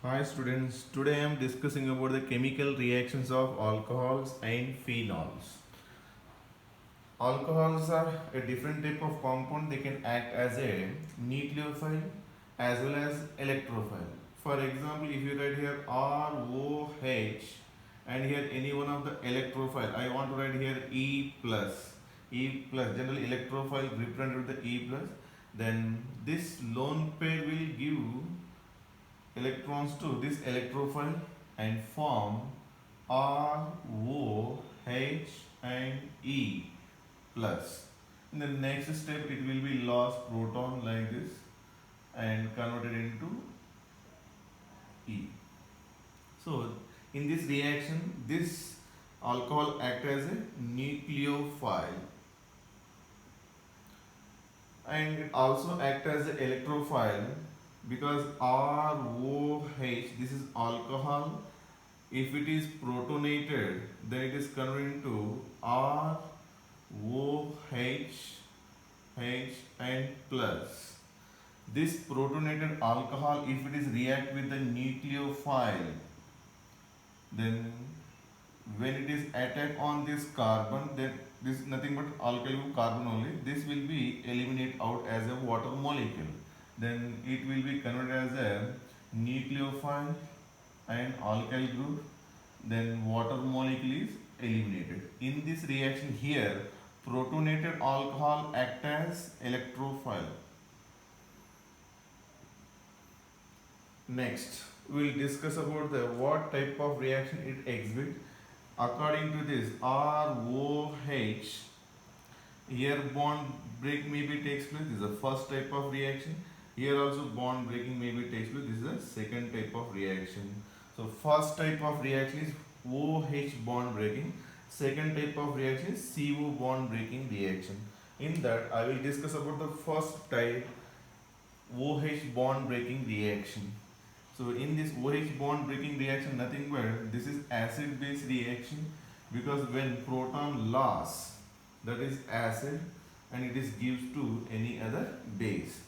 Hi students, today I am discussing about the chemical reactions of alcohols and phenols. Alcohols are a different type of compound. They can act as a nucleophile as well as electrophile. For example, if you write here ROH and here any one of the electrophile, I want to write here E plus. E plus, generally electrophile represented with the E plus. Then this lone pair will give electrons to this electrophile and form ROH and E plus. In the next step, it will be lost proton like this and converted into E. So, in this reaction, this alcohol acts as a nucleophile and it also acts as an electrophile because ROH, this is alcohol. If it is protonated, then it is converted into ROH, H and plus. This protonated alcohol, if it is react with the nucleophile, then when it is attack on this carbon, then this is nothing but alkyl group carbon only. This will be eliminated out as a water molecule. Then it will be converted as a nucleophile and alkyl group. Then water molecule is eliminated. In this reaction here, protonated alcohol act as electrophile. Next, we will discuss about the what type of reaction it exhibits. According to this ROH, here bond break maybe takes place. This is the first type of reaction. Here also bond breaking maybe takes place. This is the second type of reaction. So first type of reaction is OH bond breaking. Second type of reaction is CO bond breaking reaction. In that I will discuss about the first type OH bond breaking reaction. So in this OH bond breaking reaction, nothing but this is acid base reaction because when proton loss, that is acid and it is gives to any other base.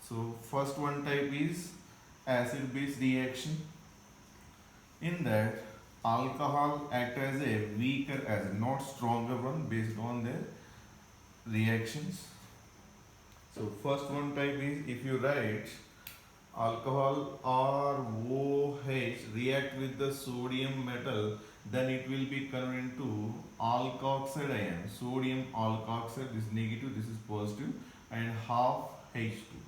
So first one type is acid base reaction. In that alcohol act as a weaker acid, not stronger one based on their reactions. So first one type is if you write alcohol ROH react with the sodium metal, then it will be converted into alkoxide ion. Sodium alkoxide, this is negative, this is positive, and half H2.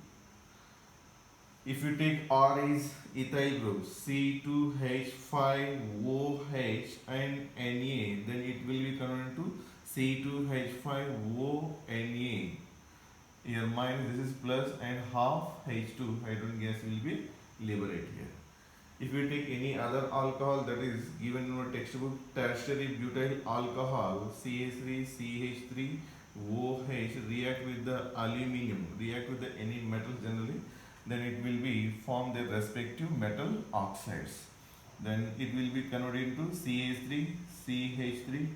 If you take R is ethyl group C2H5OH and Na, then it will be converted to C2H5ONa. Here minus this is plus and half H2 hydrogen gas will be liberated here. If we take any other alcohol that is given in our textbook, tertiary butyl alcohol CH3CH3OH react with the aluminum, react with the any metal generally, then it will be form their respective metal oxides. Then it will be converted into CH3, CH3,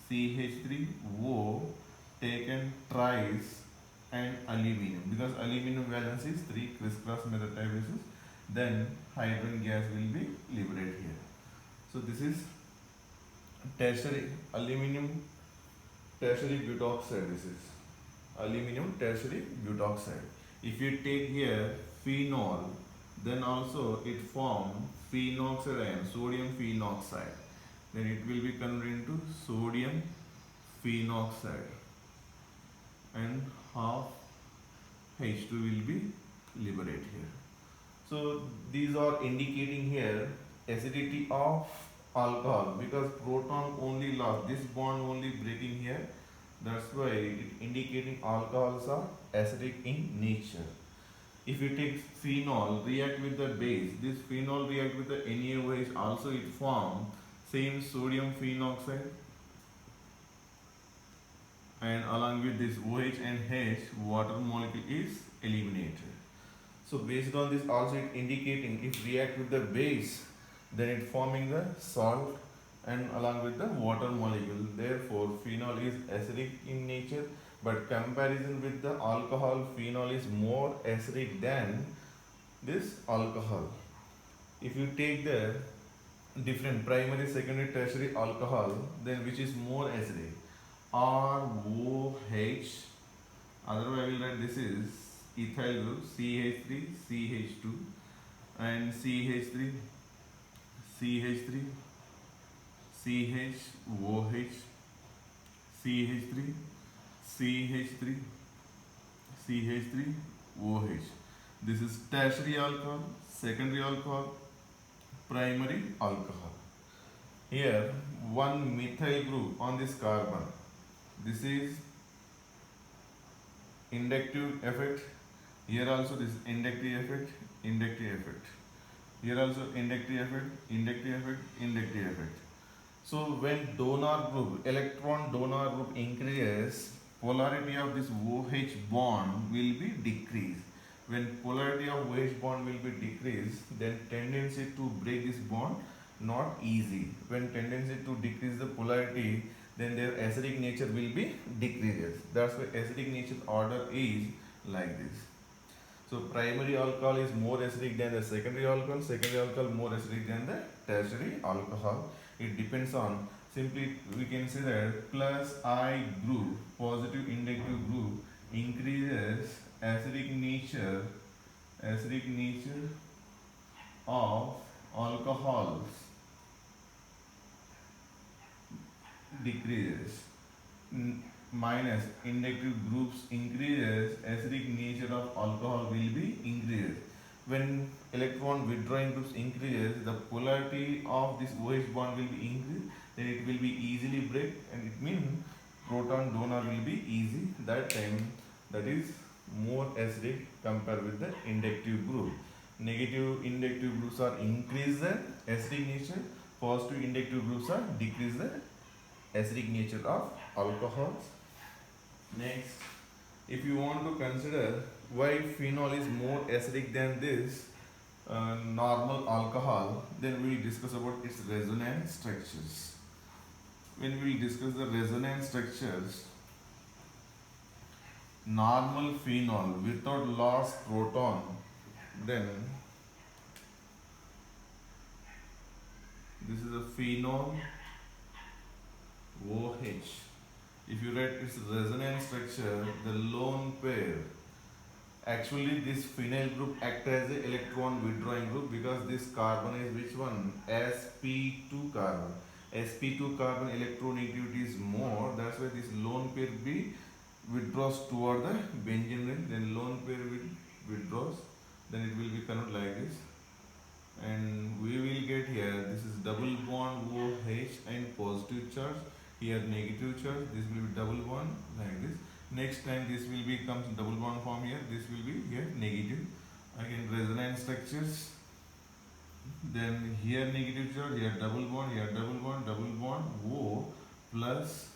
CH3O taken twice and aluminum because aluminum valence is 3 crisscross method type basis, then hydrogen gas will be liberated here. So this is tertiary aluminum tertiary butoxide. This is aluminum tertiary butoxide. If you take here phenol, then also it form phenoxide ion, sodium phenoxide, then it will be converted into sodium phenoxide and half H2 will be liberated here. So these are indicating here acidity of alcohol because proton only lost, this bond only breaking here, that's why it indicating alcohols are acidic in nature. If you take phenol react with the base, this phenol react with the NaOH, also it form same sodium phenoxide and along with this OH and H, water molecule is eliminated. So based on this also it indicating if react with the base, then it forming the salt and along with the water molecule. Therefore phenol is acidic in nature, but comparison with the alcohol, phenol is more acidic than this alcohol. If you take the different primary, secondary, tertiary alcohol, then which is more acidic? ROH. Otherwise, I will write this is ethyl group CH3, CH2, and CH3, CH3, CHOH, CH3, CH3, CH3OH. This is tertiary alcohol, secondary alcohol, primary alcohol. Here, one methyl group on this carbon. This is inductive effect. Here also this inductive effect, inductive effect. Here also inductive effect, inductive effect, inductive effect. So when donor group, electron donor group increases, polarity of this OH bond will be decreased. When polarity of OH bond will be decreased, then tendency to break this bond not easy. When tendency to decrease the polarity, then their acidic nature will be decreases. That's why acidic nature order is like this. So primary alcohol is more acidic than the secondary alcohol more acidic than the tertiary alcohol. It depends on, simply we can say that plus I group, positive inductive group, increases acidic nature of alcohols decreases. Minus inductive groups increases, acidic nature of alcohol will be increased. When electron withdrawing groups increases, the polarity of this OH bond will be increased, then it will be easily break, and it means proton donor will be easy. That time, that is more acidic compared with the inductive group. Negative inductive groups are increase the acidic nature, positive inductive groups are decrease the acidic nature of alcohols. Next, if you want to consider why phenol is more acidic than this normal alcohol, then we will discuss about its resonance structures. When we discuss the resonance structures, normal phenol without lost proton, then this is a phenol OH. If you write its resonance structure, the lone pair, actually this phenyl group acts as an electron withdrawing group because this carbon is which one? sp2 carbon. sp2 carbon electronegativity is more, that's why this lone pair B withdraws toward the benzene ring, then lone pair will withdraws, then it will be converted like this, and we will get here, this is double bond OH and positive charge, here negative charge, this will be double bond like this. Next time this will become double bond form here, this will be here negative. Again resonance structures, then here negative charge, here double bond, double bond O plus.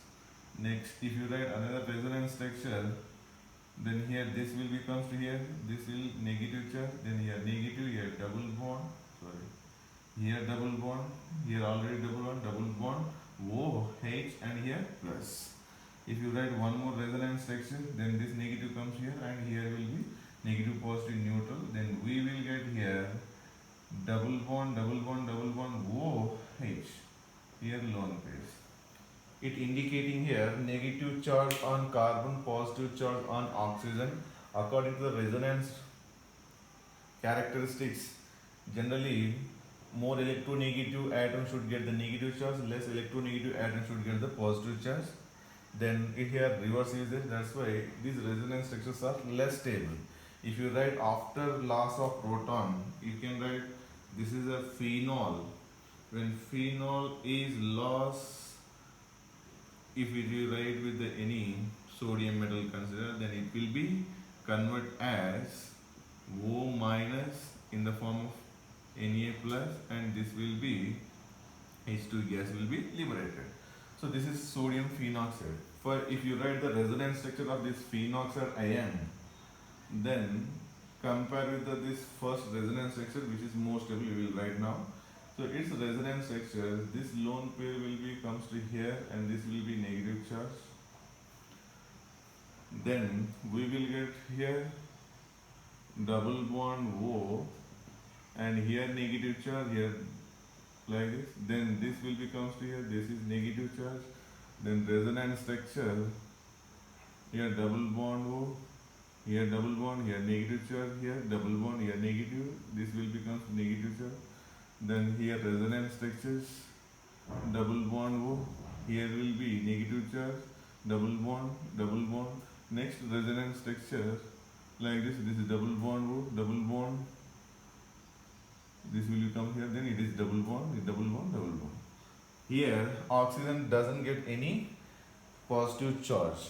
Next if you write another resonance structure, then here this will becomes to here, this will negative charge, then here negative, here double bond, here double bond, here already double bond OH, and here plus. If you write one more resonance structure, then this negative comes here and here will be negative positive neutral, then we will get here double bond OH, here lone pairs. It indicating here negative charge on carbon, positive charge on oxygen. According to the resonance characteristics, generally more electronegative atom should get the negative charge, less electronegative atom should get the positive charge. Then it here reverse is there, that's why these resonance structures are less stable. If you write after loss of proton, you can write this is a phenol. When phenol is lost, if we write with the any sodium metal consider, then it will be convert as O minus in the form of Na plus, and this will be H2 gas will be liberated. So this is sodium phenoxide. For if you write the resonance structure of this phenoxide ion, then compare with this first resonance structure which is more stable, we will write now. So its resonance structure, this lone pair will be comes to here and this will be negative charge. Then we will get here double bond O and here negative charge, here like this. Then this will becomes to here, this is negative charge. Then resonance structure, here double bond O, here double bond, here negative charge, here double bond, here negative, this will becomes negative charge. Then here resonance structures, double bond O, here will be negative charge, double bond, double bond. Next resonance structure like this is double bond O, double bond, this will come here, then it is double bond, double bond, double bond. Here oxygen doesn't get any positive charge,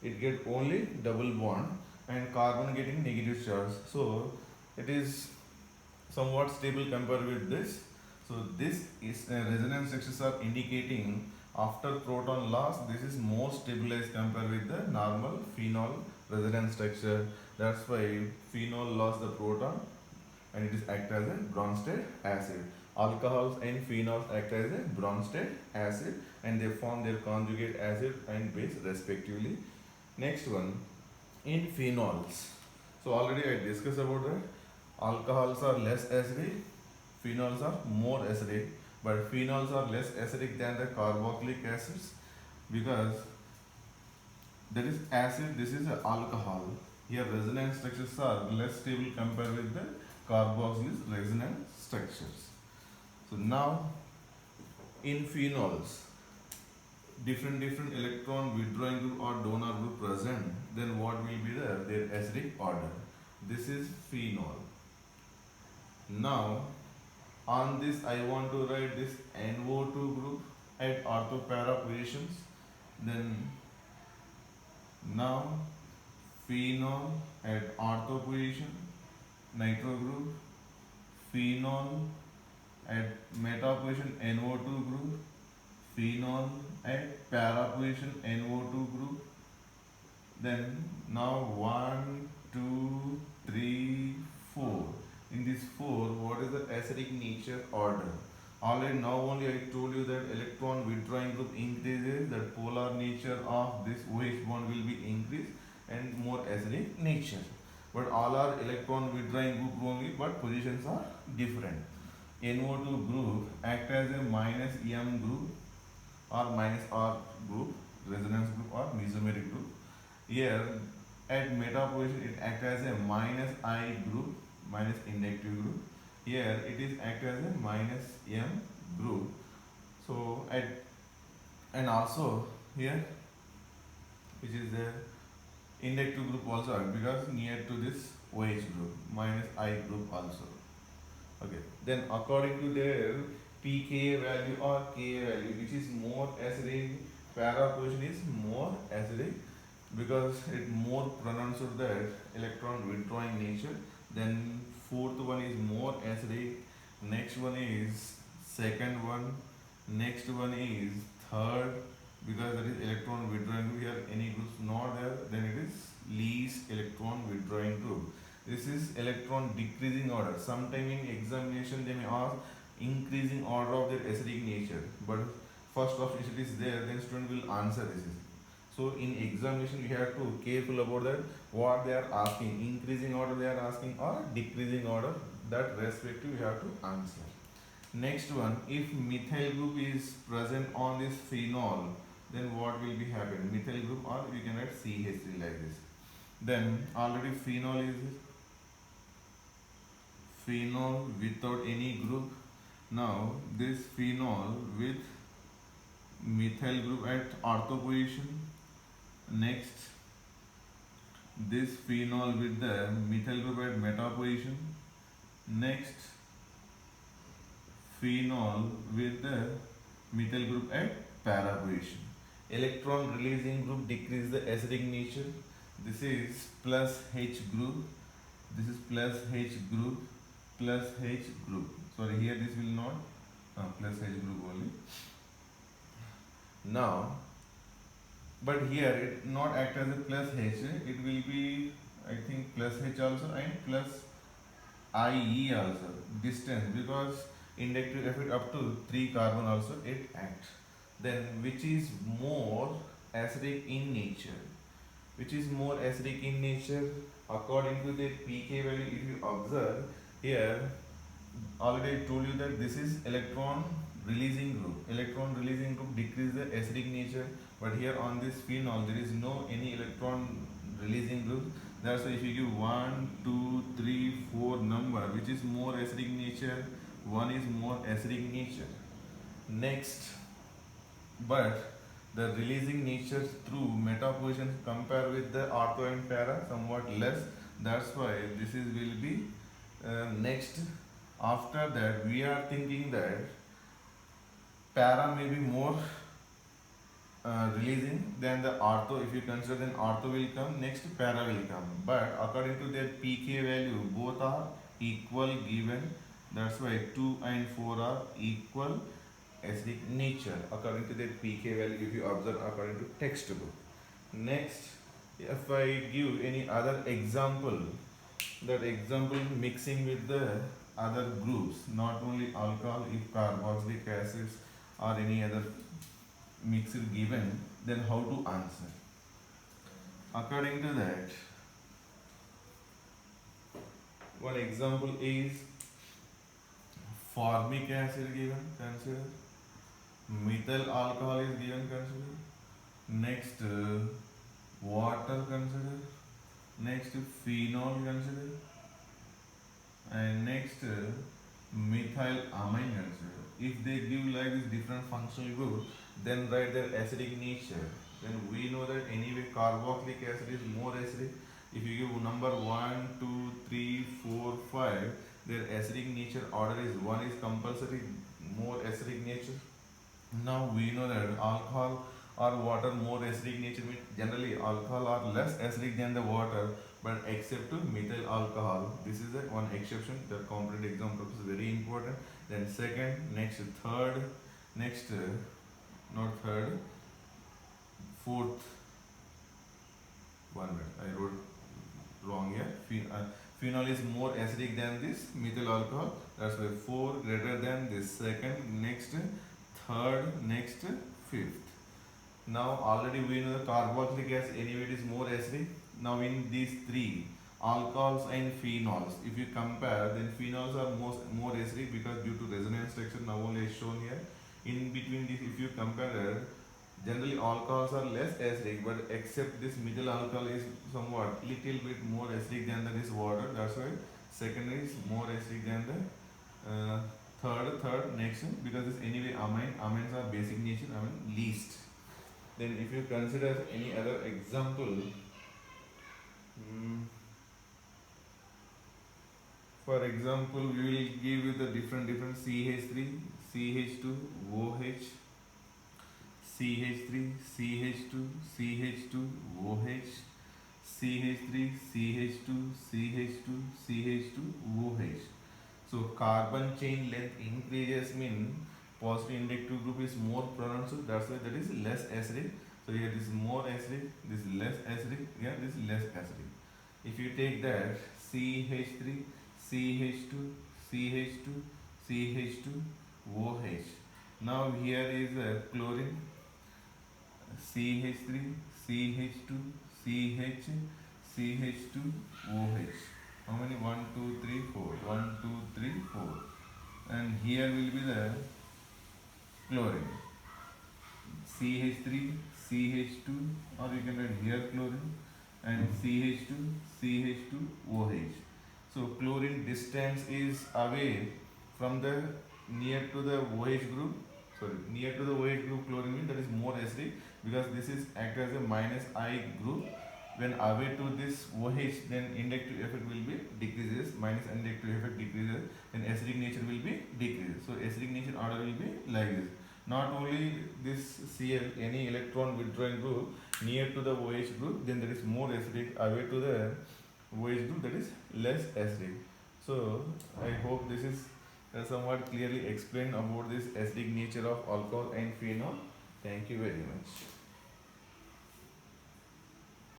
it get only double bond, and carbon getting negative charge, so it is somewhat stable compared with this. So this is resonance structures are indicating after proton loss, this is more stabilized compared with the normal phenol resonance structure. That's why phenol lost the proton and it is act as a Bronsted acid. Alcohols and phenols act as a Bronsted acid and they form their conjugate acid and base respectively. Next one, in phenols. So already I discussed about that. Alcohols are less acidic, phenols are more acidic, but phenols are less acidic than the carboxylic acids because there is acid, this is an alcohol. Here resonance structures are less stable compared with the carboxylic resonance structures. So now in phenols, different electron withdrawing group or donor group present, then what will be their acidic order? This is phenol. Now on this I want to write this NO2 group at ortho-para positions. Then now phenol at ortho position, nitro group, phenol at meta position, NO2 group, phenol at para position, NO2 group. Then now 1, 2, 3, 4. In this 4, what is the acidic nature order? Already now only I told you that electron withdrawing group increases, that polar nature of this OH bond will be increased and more acidic nature. But all are electron withdrawing group only, but positions are different. NO2 group act as a minus M group or minus R group, resonance group or mesomeric group. Here at meta position it acts as a minus I group, minus inductive group. Here it is act as a minus M group. So at and also here which is the inductive group also act because near to this OH group, minus I group also. Okay. Then according to their pKa value or Ka value, which is more acidic, para position is more acidic because it more pronounced that electron withdrawing nature. Then fourth one is more acidic, next one is second one, next one is third, because that is electron withdrawing group. Here any groups not there, then it is least electron withdrawing group. This is electron decreasing order. Sometime in examination they may ask increasing order of their acidic nature, but first of it is there, then student will answer this. So in examination we have to careful about that what they are asking, increasing order they are asking or decreasing order, that respective we have to answer. Next one, if methyl group is present on this phenol, then what will be happen? Methyl group, or we can write CH3 like this. Then already phenol is phenol without any group. Now this phenol with methyl group at ortho position. Next this phenol with the methyl group at meta position. Next phenol with the methyl group at para position. Electron releasing group decrease the acidic nature. This is plus H group. This is plus H group, plus H group. Sorry, here this will not plus H group only. Now, but here it not act as a plus H. It will be, I think, plus H also and plus IE also. Distance, because inductive effect up to 3 carbon also it acts. Then which is more acidic in nature? Which is more acidic in nature? According to the pK value, if you observe here, already told you that this is electron releasing group. Electron releasing group decrease the acidic nature, but here on this phenol there is no any electron releasing group. That's why if you give 1, 2, 3, 4 number, which is more acidic nature, one is more acidic nature. Next, but the releasing nature through meta position compare with the ortho and para somewhat less. That's why this is will be next. After that, we are thinking that para may be more releasing than the ortho. If you consider, then ortho will come, next para will come. But according to their pK value, both are equal given. That's why 2 and 4 are equal acidic nature according to their pK value if you observe according to textbook. Next, if I give any other example, that example mixing with the other groups, not only alcohol, if carboxylic acids or any other mixture given, then how to answer? According to that, one example is formic acid given, consider. Methyl alcohol is given, consider. Next, water, consider. Next, phenol, consider. And next, methyl amine, consider. If they give like this different functional group, then write their acidic nature. Then we know that anyway carboxylic acid is more acidic. If you give number 1, 2, 3, 4, 5, their acidic nature order is 1 is compulsory, more acidic nature. Now we know that alcohol or water more acidic nature, means generally alcohol are less acidic than the water, but except to methyl alcohol. This is the one exception. The component example is very important. Then second, next third, next not third, fourth. 1 minute, I wrote wrong here. Phenol is more acidic than this methyl alcohol. That's why 4 greater than this second, next third, next fifth. Now already we know the carboxylic acid anyway it is more acidic. Now in these three, alcohols and phenols, if you compare, then phenols are more acidic because due to resonance structure now only is shown here. In between these, if you compare, generally alcohols are less acidic, but except this methyl alcohol is somewhat little bit more acidic than this water. That's why second is more acidic than the third next, because this anyway amines are basic nature, least. Then if you consider any other example, for example we will give you the different CH3, CH2, OH, CH3, CH2, CH2, OH, CH3, CH2, CH2, CH2, OH. So carbon chain length increases mean positive inductive group is more pronounced, so that's why that is less acidic. So here this is more acidic, this is less acidic, here this is less acidic. If you take that CH3, CH2, CH2, CH2, OH. Now here is chlorine, CH3, CH2, CH, CH2, OH. How many? 1, 2, 3, 4. 1, 2, 3, 4. And here will be the chlorine. CH3, CH2, or you can write here chlorine, and CH2, CH2, OH. So chlorine distance is away from the near to the OH group. Sorry, near to the OH group chlorine means that is more acidic, because this is act as a minus I group. When away to this OH, then inductive effect will be decreases, minus inductive effect decreases, then acidic nature will be decreases. So acidic nature order will be like this. Not only this Cl, any electron withdrawing group near to the OH group, then there is more acidic, away to the OH group that is less acidic. So I hope this is somewhat clearly explained about this acidic nature of alcohol and phenol. Thank you very much.